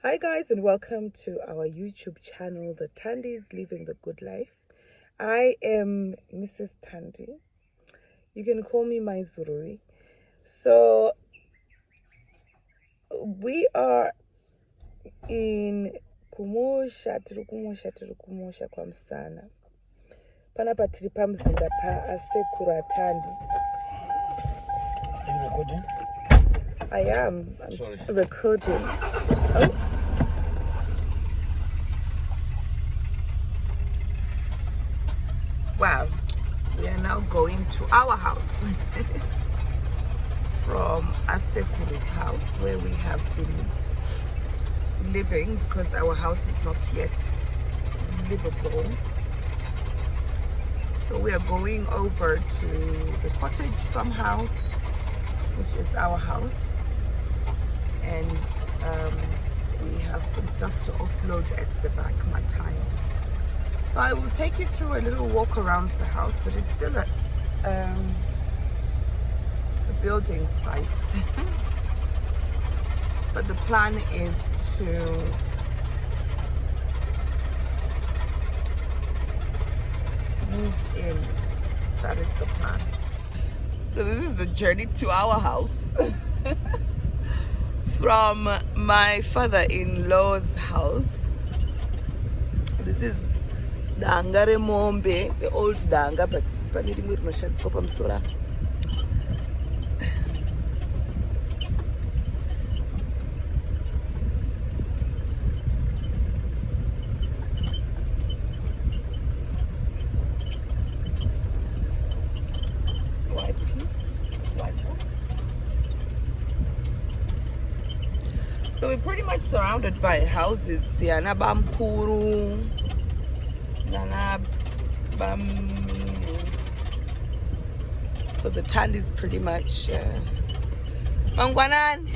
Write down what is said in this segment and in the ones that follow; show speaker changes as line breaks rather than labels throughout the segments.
Hi guys, and welcome to our YouTube channel, The Tandi's Living the Good Life. I am Mrs. Tandi. You can call me my Zururi. So we are in kumusha kwa msana. Panapa tiri pamzinda pa asekuru aTandi.
Are you recording?
I am. I'm
Sorry.
recording. Oh. Wow, we are now going to our house from Asekuru's house where we have been living because our house is not yet livable. So we are going over to the cottage farmhouse, which is our house, and we have some stuff to offload at the back, my tiles. So I will take you through a little walk around the house, but it's still a building site. But the plan is to move in. That is the plan. So this is the journey to our house from my father-in-law's house. This is Dangare Mombe, the old Danga, but so we're pretty much surrounded by houses. Siana Bampuru, Nana Bam. So the Tandi is pretty much Mangwanan.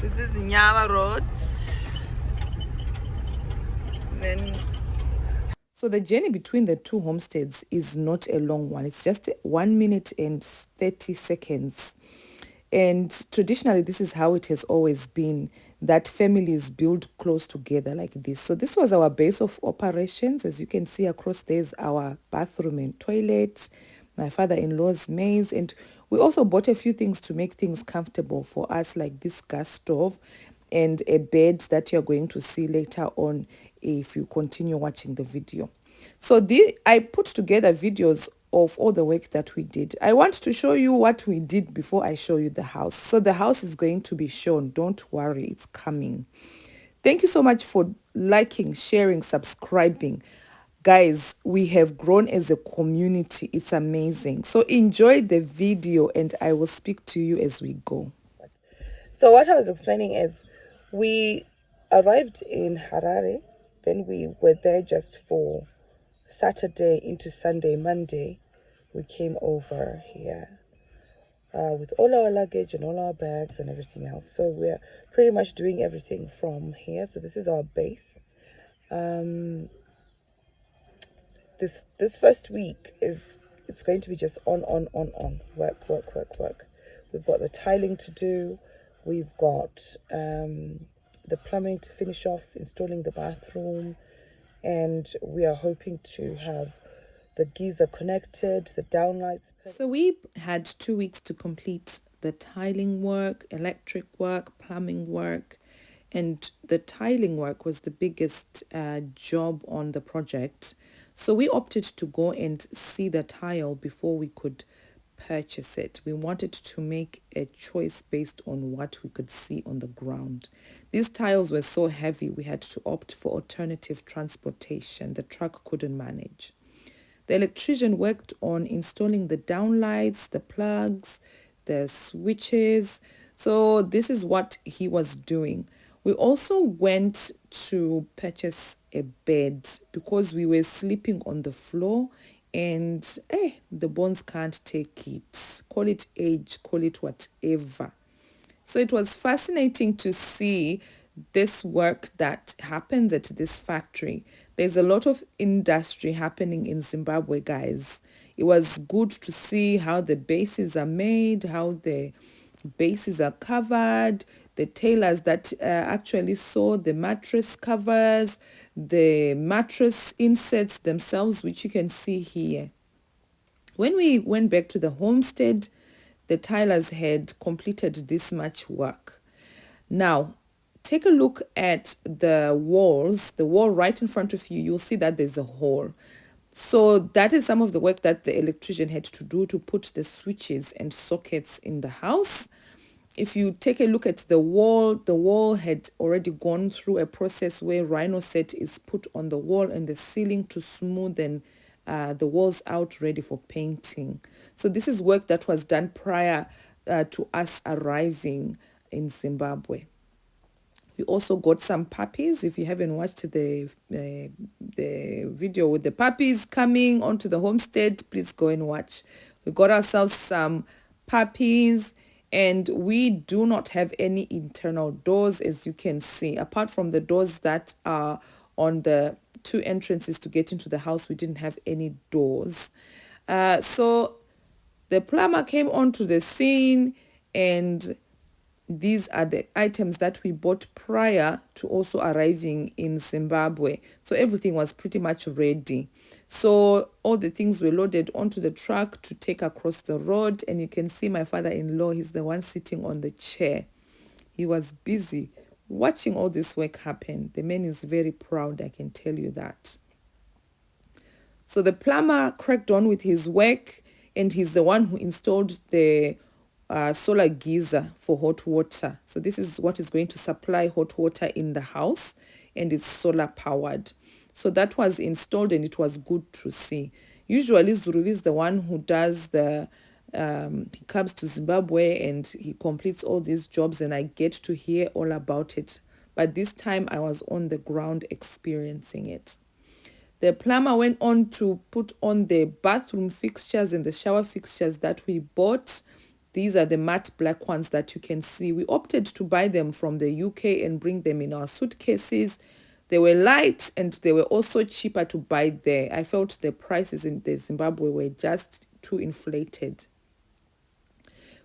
This is Nyama Road. Then so the journey between the two homesteads is not a long one. It's just 1 minute and 30 seconds. And traditionally, this is how it has always been, that families build close together like this. So this was our base of operations. As you can see across, there's our bathroom and toilet, my father-in-law's maze. And we also bought a few things to make things comfortable for us, like this gas stove and a bed that you're going to see later on if you continue watching the video. So I put together videos of all the work that we did. I want to show you what we did before I show you the house. So the house is going to be shown. Don't worry, it's coming. Thank you so much for liking, sharing, subscribing. Guys, we have grown as a community. It's amazing. So enjoy the video and I will speak to you as we go. So what I was explaining is we arrived in Harare. Then we were there just for Saturday into Sunday. Monday, we came over here with all our luggage and all our bags and everything else. So we're pretty much doing everything from here. So this is our base. This first week it's going to be just on, work. We've got the tiling to do. We've got the plumbing to finish off, installing the bathroom, and we are hoping to have the geyser connected, the downlights. So we had 2 weeks to complete the tiling work, electric work, plumbing work, and the tiling work was the biggest job on the project. So we opted to go and see the tile before we could purchase it. We wanted to make a choice based on what we could see on the ground. These tiles were so heavy, we had to opt for alternative transportation. The truck couldn't manage. The electrician worked on installing the downlights, the plugs, the switches. So this is what he was doing. We also went to purchase a bed because we were sleeping on the floor and the bones can't take it. Call it age, call it whatever. So it was fascinating to see this work that happens at this factory. There's a lot of industry happening in Zimbabwe, guys. It was good to see how the bases are made, how the bases are covered, the tailors that actually sew the mattress covers, the mattress insets themselves, which you can see here. When we went back to the homestead, the tilers had completed this much work. Now, take a look at the walls, the wall right in front of you. You'll see that there's a hole. So that is some of the work that the electrician had to do to put the switches and sockets in the house. If you take a look at the wall had already gone through a process where rhino set is put on the wall and the ceiling to smoothen the walls out, ready for painting. So this is work that was done prior to us arriving in Zimbabwe. We also got some puppies. If you haven't watched the video with the puppies coming onto the homestead, please go and watch. We got ourselves some puppies, and we do not have any internal doors, as you can see. Apart from the doors that are on the two entrances to get into the house, we didn't have any doors. So the plumber came onto the scene, and these are the items that we bought prior to also arriving in Zimbabwe. So everything was pretty much ready. So all the things were loaded onto the truck to take across the road. And you can see my father-in-law, he's the one sitting on the chair. He was busy watching all this work happen. The man is very proud, I can tell you that. So the plumber cracked on with his work, and he's the one who installed the solar geyser for hot water. So this is what is going to supply hot water in the house, and it's solar powered. So that was installed, and it was good to see. Usually Zuruvi is the one who does he comes to Zimbabwe and he completes all these jobs, and I get to hear all about it. But this time I was on the ground experiencing it. The plumber went on to put on the bathroom fixtures and the shower fixtures that we bought. These are the matte black ones that you can see. We opted to buy them from the UK and bring them in our suitcases. They were light, and they were also cheaper to buy there. I felt the prices in the Zimbabwe were just too inflated.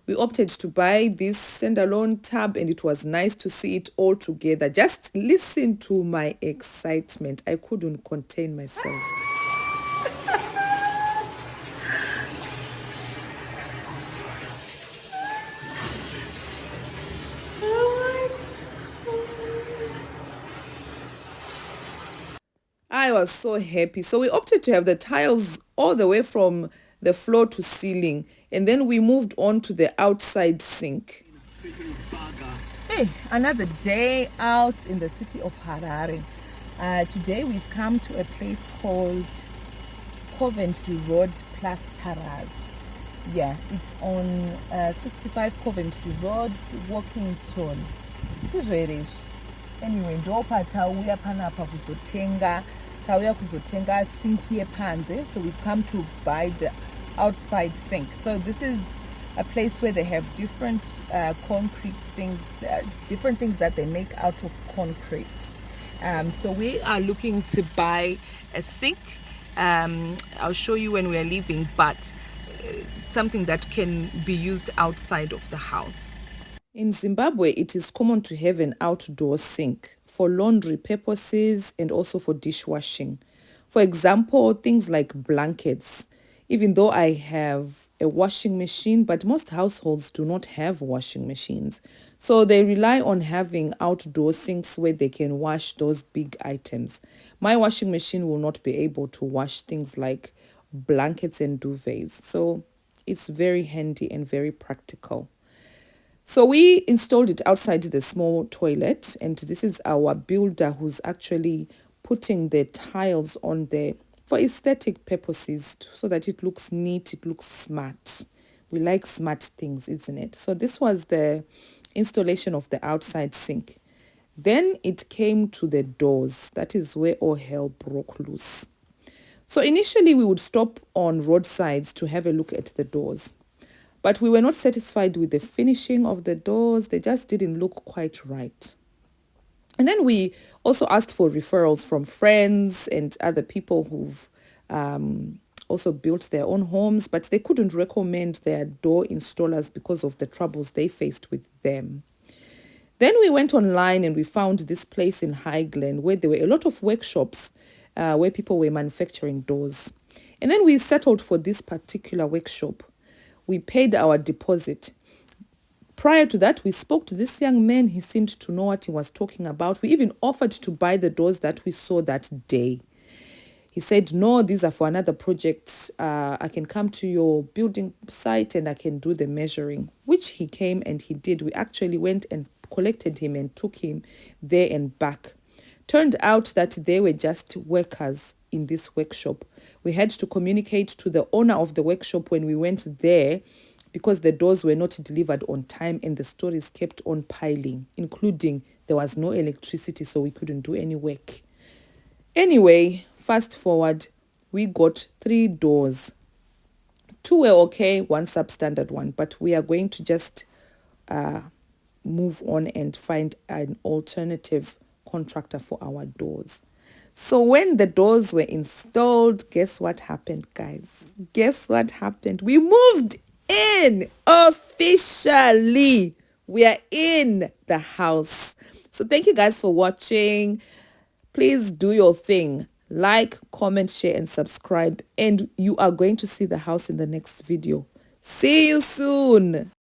We opted to buy this standalone tub, and it was nice to see it all together. Just listen to my excitement. I couldn't contain myself. I was so happy. So we opted to have the tiles all the way from the floor to ceiling, and then we moved on to the outside sink. Hey, another day out in the city of Harare. Today we've come to a place called Coventry Road Plasterers. Yeah, it's on 65 Coventry Road, Walkington. Anyway, ndopa tauya panapa kuzotenga sink yepanze. So we've come to buy the outside sink. So this is a place where they have different concrete things, different things that they make out of concrete. So we are looking to buy a sink. I'll show you when we are leaving, but something that can be used outside of the house. In Zimbabwe, it is common to have an outdoor sink for laundry purposes and also for dishwashing. For example, things like blankets. Even though I have a washing machine, but most households do not have washing machines. So they rely on having outdoor sinks where they can wash those big items. My washing machine will not be able to wash things like blankets and duvets. So it's very handy and very practical. So we installed it outside the small toilet, and this is our builder who's actually putting the tiles on there for aesthetic purposes so that it looks neat, it looks smart. We like smart things, isn't it? So this was the installation of the outside sink. Then it came to the doors. That is where all hell broke loose. So initially we would stop on roadsides to have a look at the doors. But we were not satisfied with the finishing of the doors. They just didn't look quite right. And then we also asked for referrals from friends and other people who've also built their own homes, but they couldn't recommend their door installers because of the troubles they faced with them. Then we went online and we found this place in Highglen where there were a lot of workshops where people were manufacturing doors. And then we settled for this particular workshop. We paid our deposit. Prior to that, we spoke to this young man. He seemed to know what he was talking about. We even offered to buy the doors that we saw that day. He said, no, these are for another project. I can come to your building site and I can do the measuring, which he came and he did. We actually went and collected him and took him there and back. Turned out that they were just workers in this workshop. We had to communicate to the owner of the workshop when we went there because the doors were not delivered on time and the stories kept on piling, including there was no electricity, so we couldn't do any work. Anyway, fast forward, we got 3 doors. 2 were okay, 1 substandard one, but we are going to just move on and find an alternative contractor for our doors. So when the doors were installed, guess what happened, guys? Guess what happened? We moved in officially. We are in the house. So thank you guys for watching. Please do your thing. Like, comment, share, and subscribe. And you are going to see the house in the next video. See you soon.